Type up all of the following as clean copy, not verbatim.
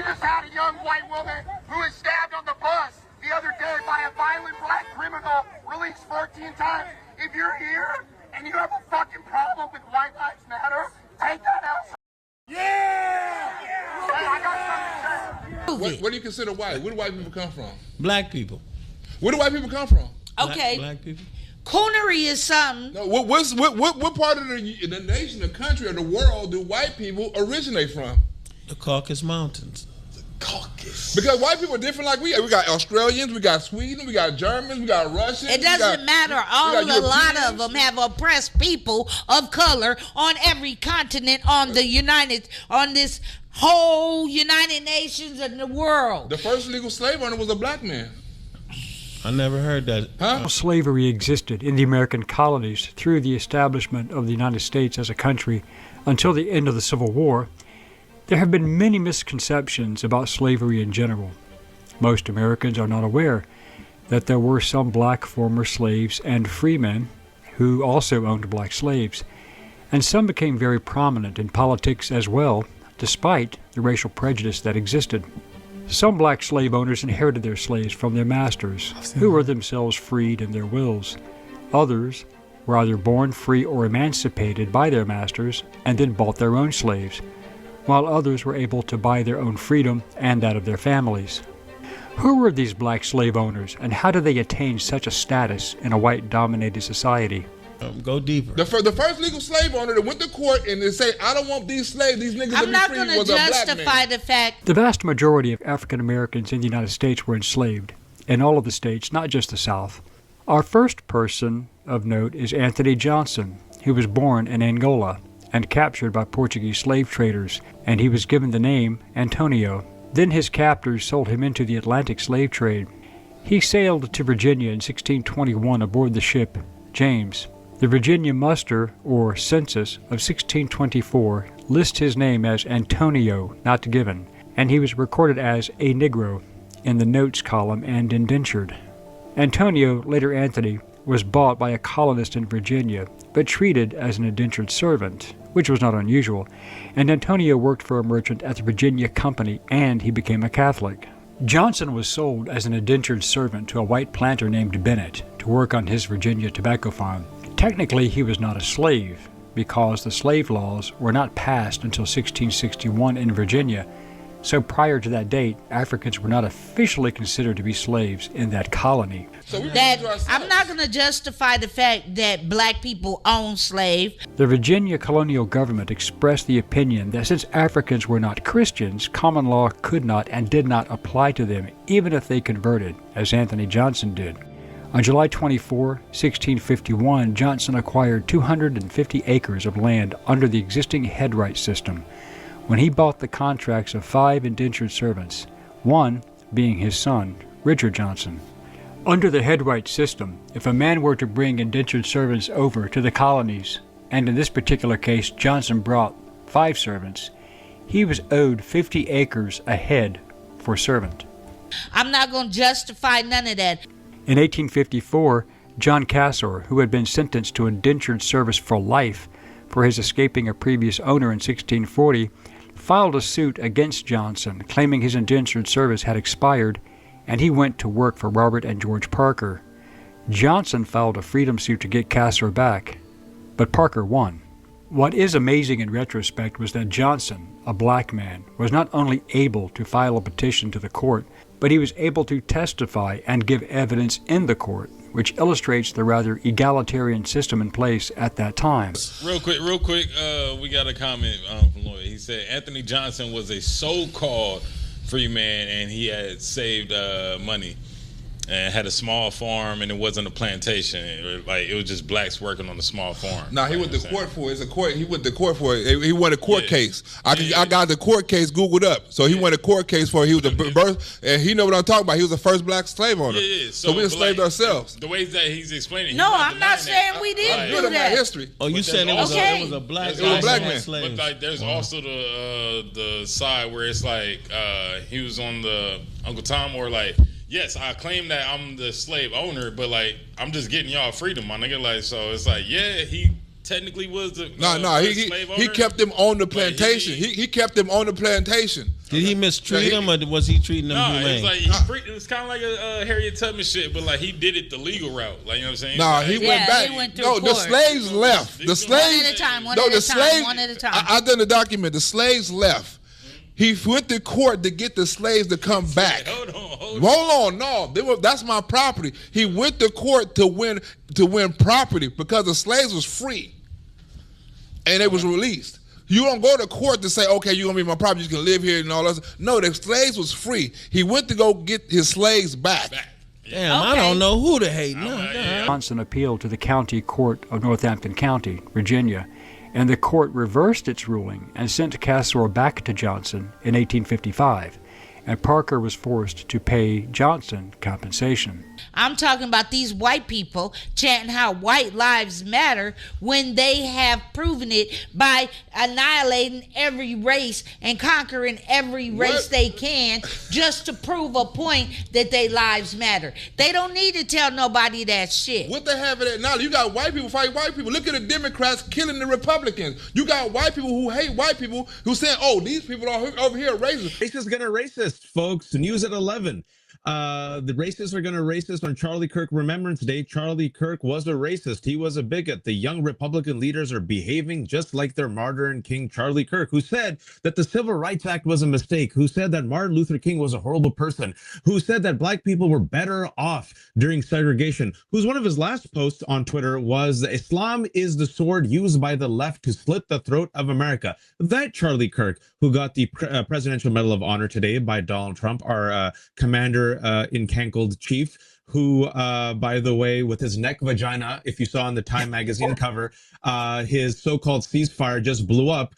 just had a young white woman who was stabbed on the bus the other day by a violent black criminal, released 14 times. If you're here and you have a fucking problem with White Lives Matter, take that out. Yeah! Hey, I got something to say. What do you consider white? Where do white people come from? Black people. Where do white people come from? Okay. Black people. Coonery is something. No, what part of the nation, the country, or the world do white people originate from? The Caucasus Mountains. Caucasus. Because white people are different like we are. We got Australians, we got Sweden, we got Germans, we got Russians. It doesn't matter. A lot of them have oppressed people of color on every continent on this whole United Nations and the world. The first legal slave owner was a black man. I never heard that. Huh? Slavery existed in the American colonies through the establishment of the United States as a country until the end of the Civil War. There have been many misconceptions about slavery in general. Most Americans are not aware that there were some black former slaves and freemen who also owned black slaves, and some became very prominent in politics as well, despite the racial prejudice that existed. Some black slave owners inherited their slaves from their masters, who were themselves freed in their wills. Others were either born free or emancipated by their masters and then bought their own slaves, while others were able to buy their own freedom and that of their families. Who were these black slave owners, and how did they attain such a status in a white-dominated society? Go deeper. The first legal slave owner that went to court and they say, I don't want these slaves, these niggas I'm not to be going free, to was a black justify man. the fact. The vast majority of African Americans in the United States were enslaved, in all of the states, not just the South. Our first person of note is Anthony Johnson, who was born in Angola and captured by Portuguese slave traders, and he was given the name Antonio. Then his captors sold him into the Atlantic slave trade. He sailed to Virginia in 1621 aboard the ship James. The Virginia muster, or census, of 1624 lists his name as Antonio, not given, and he was recorded as a Negro in the notes column and indentured. Antonio, later Anthony, was bought by a colonist in Virginia, but treated as an indentured servant, which was not unusual, and Antonio worked for a merchant at the Virginia Company, and he became a Catholic. Johnson was sold as an indentured servant to a white planter named Bennett to work on his Virginia tobacco farm. Technically, he was not a slave, because the slave laws were not passed until 1661 in Virginia, so prior to that date, Africans were not officially considered to be slaves in that colony. So I'm not going to justify the fact that black people own slaves. The Virginia colonial government expressed the opinion that since Africans were not Christians, common law could not and did not apply to them, even if they converted, as Anthony Johnson did. On July 24, 1651, Johnson acquired 250 acres of land under the existing headright system when he bought the contracts of 5 indentured servants, one being his son, Richard Johnson. Under the headright system, if a man were to bring indentured servants over to the colonies, and in this particular case Johnson brought 5 servants, he was owed 50 acres a head for servant. I'm not going to justify none of that. In 1854, John Cassor, who had been sentenced to indentured service for life for his escaping a previous owner in 1640, filed a suit against Johnson, claiming his indentured service had expired, and he went to work for Robert and George Parker. Johnson filed a freedom suit to get Cassor back, but Parker won. What is amazing in retrospect was that Johnson, a black man, was not only able to file a petition to the court, but he was able to testify and give evidence in the court, which illustrates the rather egalitarian system in place at that time. Real quick, we got a comment from Lloyd. He said Anthony Johnson was a so-called free man, and he had saved money and had a small farm, and it wasn't a plantation. It was just blacks working on a small farm. Nah, he went to court for it. It's a court. He went to court for it. He won a court case. I got the court case Googled up. So he won a court case for it. He was a birth, and he know what I'm talking about. He was the first black slave owner. Yeah. So we enslaved ourselves. The way that he's explaining. No, I'm not saying we didn't do that. History. Oh, you said it was a black man. But like, there's also the side where it's like he was on the Uncle Tom, or like, yes, I claim that I'm the slave owner, but like I'm just getting y'all freedom, my nigga. Like, so it's like, yeah, he technically was the he kept them on the plantation. He kept them on the plantation. Did he mistreat them, or was he treating them humane? It was kind of like a Harriet Tubman shit, but like he did it the legal route. Like, you know what I'm saying? No, he went back. The slaves left. The slaves. One at a time. I done the document. The slaves left. He went to court to get the slaves to come back. Hold on. No, that's my property. He went to court to win property because the slaves was free, and they was released. You don't go to court to say, okay, you're gonna be my property, you can live here and all that. No, the slaves was free. He went to go get his slaves back. Damn, okay. I don't know who to hate. Johnson appealed to the county court of Northampton County, Virginia, and the court reversed its ruling and sent Castro back to Johnson in 1855, and Parker was forced to pay Johnson compensation. I'm talking about these white people chanting how white lives matter when they have proven it by annihilating every race and conquering every race they can just to prove a point that their lives matter. They don't need to tell nobody that shit. What they have it at now? You got white people fighting white people. Look at the Democrats killing the Republicans. You got white people who hate white people who saying, oh, these people are over here racist. Racist gonna racist, folks. News at 11. The racists are going to racist on Charlie Kirk Remembrance Day. Charlie Kirk was a racist. He was a bigot. The young Republican leaders are behaving just like their martyr and king, Charlie Kirk, who said that the Civil Rights Act was a mistake, who said that Martin Luther King was a horrible person, who said that black people were better off during segregation, whose one of his last posts on Twitter was, Islam is the sword used by the left to slit the throat of America. That Charlie Kirk, who got the Presidential Medal of Honor today by Donald Trump, our commander in Cankled chief, who, by the way, with his neck vagina, if you saw on the Time magazine cover, his so-called ceasefire just blew up.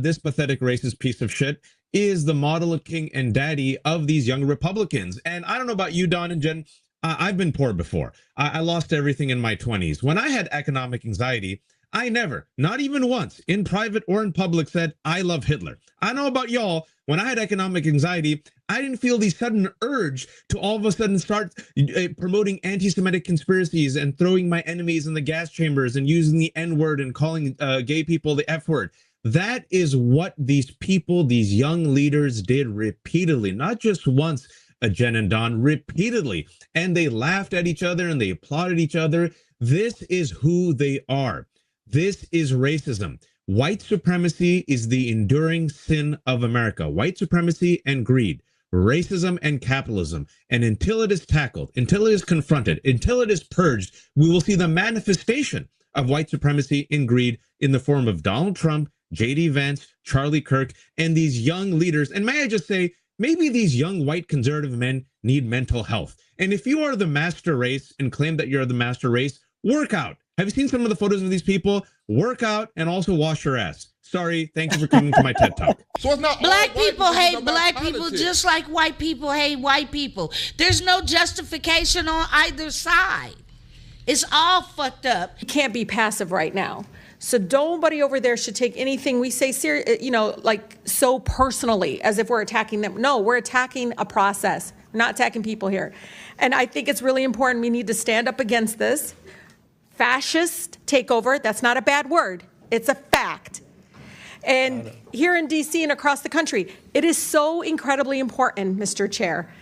This pathetic racist piece of shit is the model of king and daddy of these young Republicans. And I don't know about you, Don and Jen, I've been poor before. I lost everything in my 20s. When I had economic anxiety, I never, not even once, in private or in public, said, I love Hitler. I don't know about y'all. When I had economic anxiety, I didn't feel the sudden urge to all of a sudden start promoting anti-Semitic conspiracies and throwing my enemies in the gas chambers and using the N-word and calling gay people the F-word. That is what these people, these young leaders did repeatedly, not just once, Jen and Don, repeatedly. And they laughed at each other and they applauded each other. This is who they are. This is racism. White supremacy is the enduring sin of America. White supremacy and greed, racism and capitalism. And until it is tackled, until it is confronted, until it is purged, we will see the manifestation of white supremacy and greed in the form of Donald Trump, J.D. Vance, Charlie Kirk, and these young leaders. And may I just say, maybe these young white conservative men need mental health. And if you are the master race and claim that you're the master race, work out. Have you seen some of the photos of these people? Work out and also wash your ass. Sorry, thank you for coming to my TED Talk. So it's not black people hate black people just like white people hate white people. There's no justification on either side. It's all fucked up. You can't be passive right now. So nobody over there should take anything we say like so personally as if we're attacking them. No, we're attacking a process. We're not attacking people here. And I think it's really important. We need to stand up against this fascist takeover. That's not a bad word. It's a fact. And here in DC and across the country, it is so incredibly important, Mr. Chair,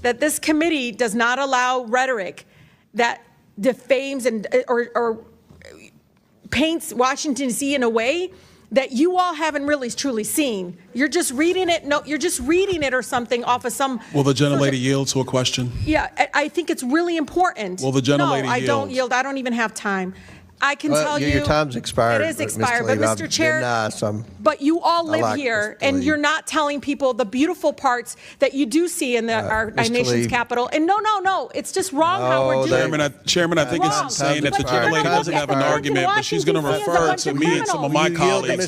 that this committee does not allow rhetoric that defames and or paints Washington D.C. in a way that you all haven't really truly seen. You're just reading it. No, you're just reading it or something off of some. Will the gentlelady yield to a question? Yeah, I think it's really important. Will the gentlelady yield? No, I don't yield. I don't even have time. I can tell you. Your time's expired. It is expired, but Mr. Chair, but you all live here, and you're not telling people the beautiful parts that you do see in our nation's capital. And no, it's just wrong how we're doing it. Chairman, I think it's insane that the gentlelady doesn't have an argument, but she's going to refer to me and some of my colleagues.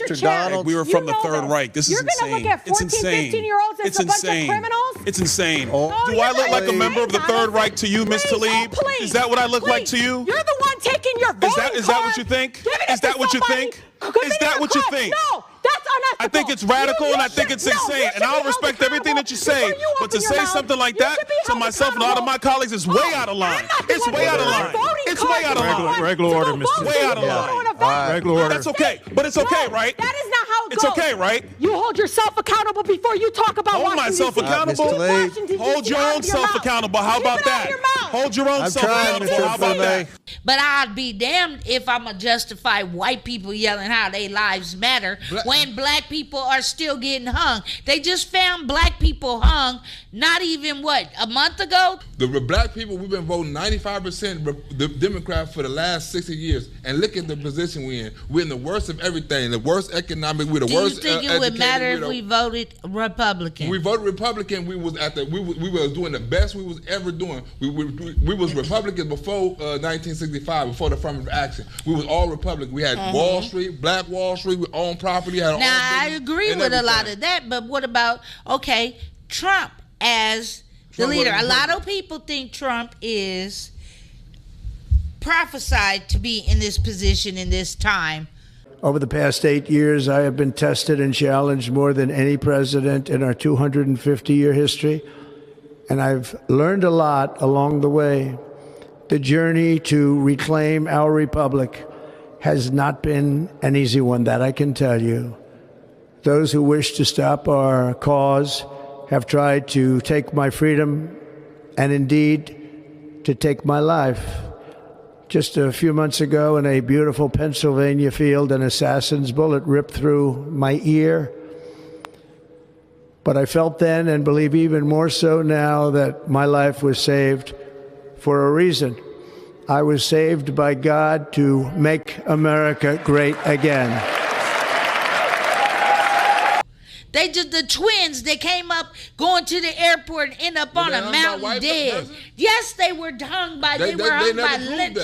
We were from the Third Reich. This is insane. It's insane. It's insane. It's insane. Do I look like a member of the Third Reich to you, Ms. Talib? Is that what I look like to you? You're the one taking your voting. Is that what you think? Is that what you think? Is that what you think? No, that's unethical. I think it's radical and I think it's insane. And I'll respect everything that you say. But to say something like that to myself and all of my colleagues is way out of line. It's way out of line. It's way out of line. Regular order, Mr. Way out of line. back. Regular order. That's okay, but it's okay, right? That is not how it It's goes. okay, right? You hold yourself accountable before you talk about Hold Washington, myself D.C. accountable. Keep Washington, D.C. Hold your out own of your self mouth. accountable. How Keep about it out of that? your mouth. Hold your own self accountable. How about that? But I'd be damned if I'm gonna justify white people yelling how their lives matter when black people are still getting hung. They just found black people hung not even, a month ago? The black people, we've been voting 95% the Democrat for the last 60 years. And look at the position we're in. We're in the worst of everything. The worst economic, we're the worst. Do you think it would matter if we voted Republican? When we voted Republican, we was doing the best we was ever doing. We was Republicans before 1965, before the affirmative action. We was all Republican. We had Wall Street, Black Wall Street, we owned property. Had now I agree with a lot of that, but what about Trump as the leader? A lot of people think Trump is prophesied to be in this position in this time. Over the past 8 years, I have been tested and challenged more than any president in our 250-year history, and I've learned a lot along the way. The journey to reclaim our republic has not been an easy one, that I can tell you. Those who wish to stop our cause have tried to take my freedom and indeed to take my life. Just a few months ago in a beautiful Pennsylvania field, an assassin's bullet ripped through my ear. But I felt then, and believe even more so now, that my life was saved for a reason. I was saved by God to make America great again. The twins, they came up going to the airport and end up on a mountain dead. Yes, they were hung by lynch.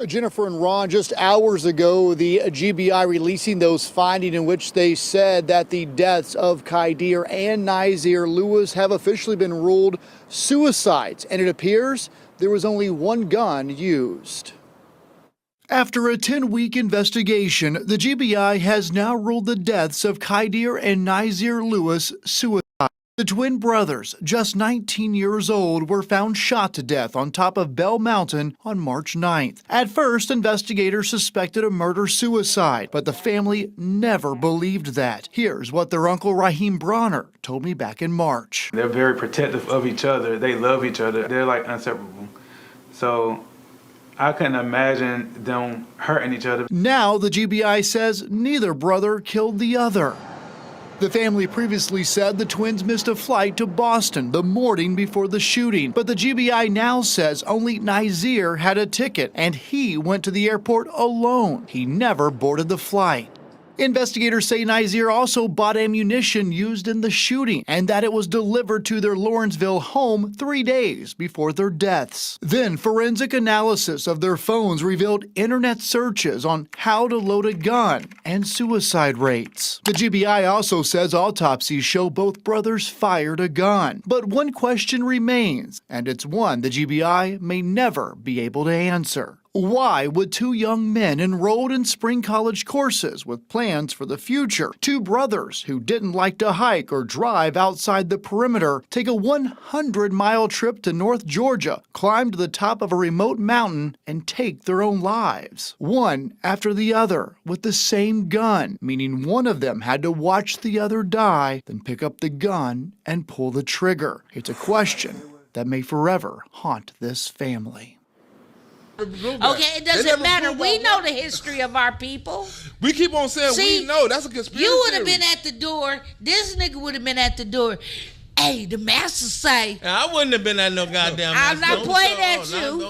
Jennifer and Ron, just hours ago, the GBI releasing those findings in which they said that the deaths of Khadr and Nazir Lewis have officially been ruled suicides, and it appears there was only one gun used. After a 10-week investigation, the GBI has now ruled the deaths of Khadr and Nazir Lewis suicide. The twin brothers, just 19 years old, were found shot to death on top of Bell Mountain on March 9th. At first, investigators suspected a murder-suicide, but the family never believed that. Here's what their uncle Raheem Bronner told me back in March. They're very protective of each other. They love each other. They're like inseparable. So I couldn't imagine them hurting each other. Now the GBI says neither brother killed the other. The family previously said the twins missed a flight to Boston the morning before the shooting, but the GBI now says only Nazir had a ticket and he went to the airport alone. He never boarded the flight. Investigators say Nazir also bought ammunition used in the shooting and that it was delivered to their Lawrenceville home 3 days before their deaths. Then forensic analysis of their phones revealed internet searches on how to load a gun and suicide rates. The GBI also says autopsies show both brothers fired a gun. But one question remains, and it's one the GBI may never be able to answer. Why would two young men enrolled in spring college courses with plans for the future, two brothers who didn't like to hike or drive outside the perimeter, take a 100-mile trip to North Georgia, climb to the top of a remote mountain, and take their own lives? One after the other with the same gun, meaning one of them had to watch the other die, then pick up the gun and pull the trigger. It's a question that may forever haunt this family. Okay, it doesn't matter. We know the history of our people. We keep on saying we know. That's a conspiracy. You would have been at the door. This nigga would have been at the door. Hey, the master say. I wouldn't have been at no goddamn. I'm not pointing at you.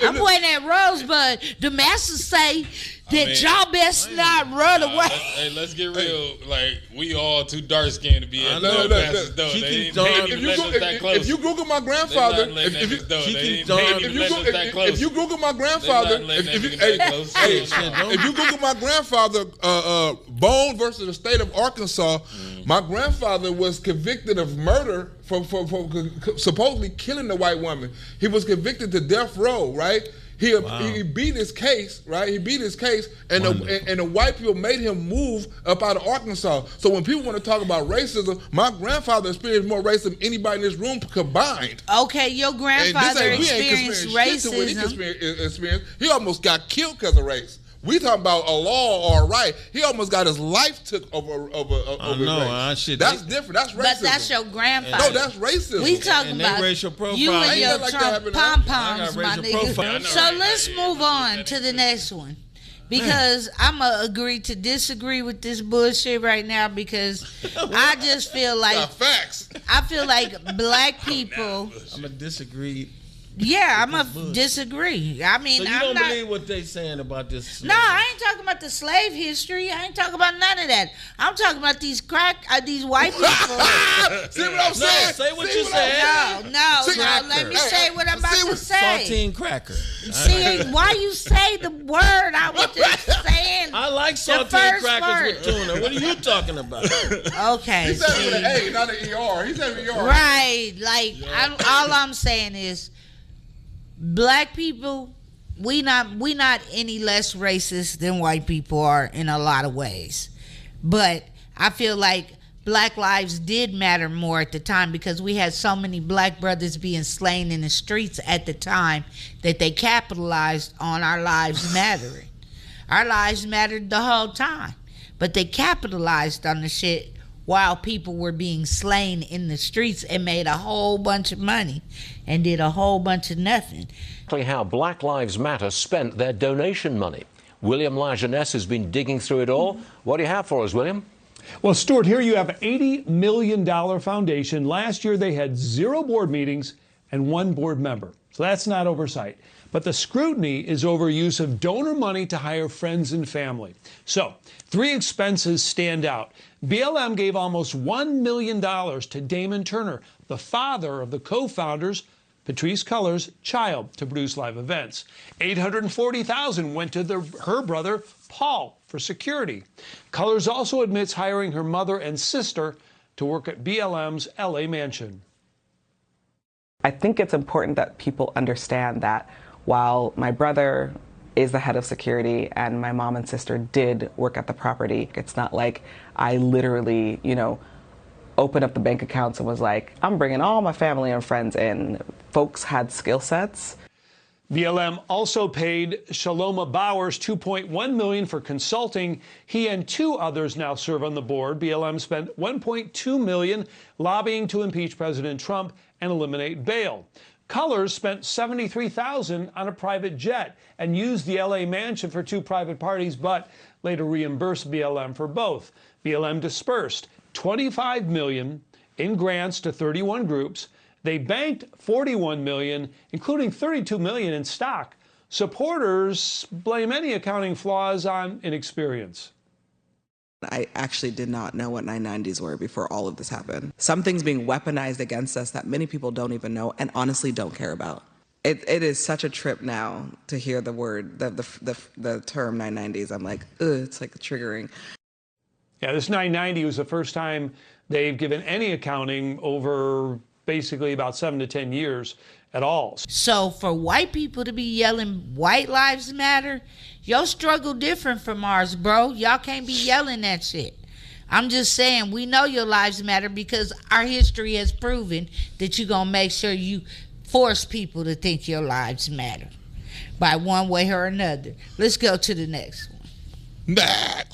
I'm pointing at Rosebud. The master say that y'all best not run away. Hey, let's get real. Like, we all too dark skinned to be at no pastor's door. If you Google my grandfather, if you Google my grandfather, if you Google my grandfather, Bone versus the state of Arkansas, my grandfather was convicted of murder for supposedly killing the white woman. He was convicted to death row, right? He beat his case, right? He beat his case, and the white people made him move up out of Arkansas. So when people want to talk about racism, my grandfather experienced more racism than anybody in this room combined. Okay, your grandfather experienced racism. He almost got killed because of race. We talking about a law or a right. He almost got his life took over race. Shit. That's different. That's racism. But that's your grandfather. No, that's racism. We talking about racial profile. you and your like Trump pom-poms, my nigga. So let's move on to the next one. Because I'm going to agree to disagree with this bullshit right now because I just feel like... facts. I feel like black people... I'm going to disagree. Yeah, I'm going to disagree. I mean, so you don't believe what they saying about this? No, I ain't talking about the slave history. I ain't talking about none of that. I'm talking about these white people. See what I'm saying? No, say what you said. No. Let me say what I'm about to say. Saltine cracker. See, why you say the word? I was just saying. I like saltine crackers with tuna. What are you talking about? Okay. He said it with an A, not an ER. He said ER. Right. Like, all I'm saying is, black people, we not any less racist than white people are in a lot of ways. But I feel like black lives did matter more at the time because we had so many black brothers being slain in the streets at the time that they capitalized on our lives mattering. Our lives mattered the whole time, but they capitalized on the shit while people were being slain in the streets and made a whole bunch of money and did a whole bunch of nothing. How Black Lives Matter spent their donation money. William Lajeunesse has been digging through it all. What do you have for us, William? Well, Stuart, here you have an $80 million foundation. Last year they had 0 board meetings and 1 board member. So that's not oversight. But the scrutiny is over use of donor money to hire friends and family. So 3 expenses stand out. BLM gave almost $1 million to Damon Turner, the father of the co-founders, Patrisse Cullors' child, to produce live events. $840,000 went to her brother, Paul, for security. Cullors also admits hiring her mother and sister to work at BLM's LA mansion. I think it's important that people understand that while my brother is the head of security and my mom and sister did work at the property, it's not like I literally, opened up the bank accounts and was like, I'm bringing all my family and friends in. Folks had skill sets. BLM also paid Shaloma Bowers $2.1 million for consulting. He and 2 others now serve on the board. BLM spent $1.2 million lobbying to impeach President Trump and eliminate bail. Cullors spent $73,000 on a private jet and used the LA mansion for 2 private parties, but later reimbursed BLM for both. BLM dispersed $25 million in grants to 31 groups. They banked $41 million, including $32 million in stock. Supporters blame any accounting flaws on inexperience. I actually did not know what 990s were before all of this happened. Something's being weaponized against us that many people don't even know and honestly don't care about. It is such a trip now to hear the word, the term 990s. I'm like, ugh, it's like triggering. Yeah, this 990 was the first time they've given any accounting over basically about 7 to 10 years at all. So for white people to be yelling white lives matter, your struggle different from ours, bro. Y'all can't be yelling that shit. I'm just saying, we know your lives matter because our history has proven that you're going to make sure you force people to think your lives matter by one way or another. Let's go to the next one. Next.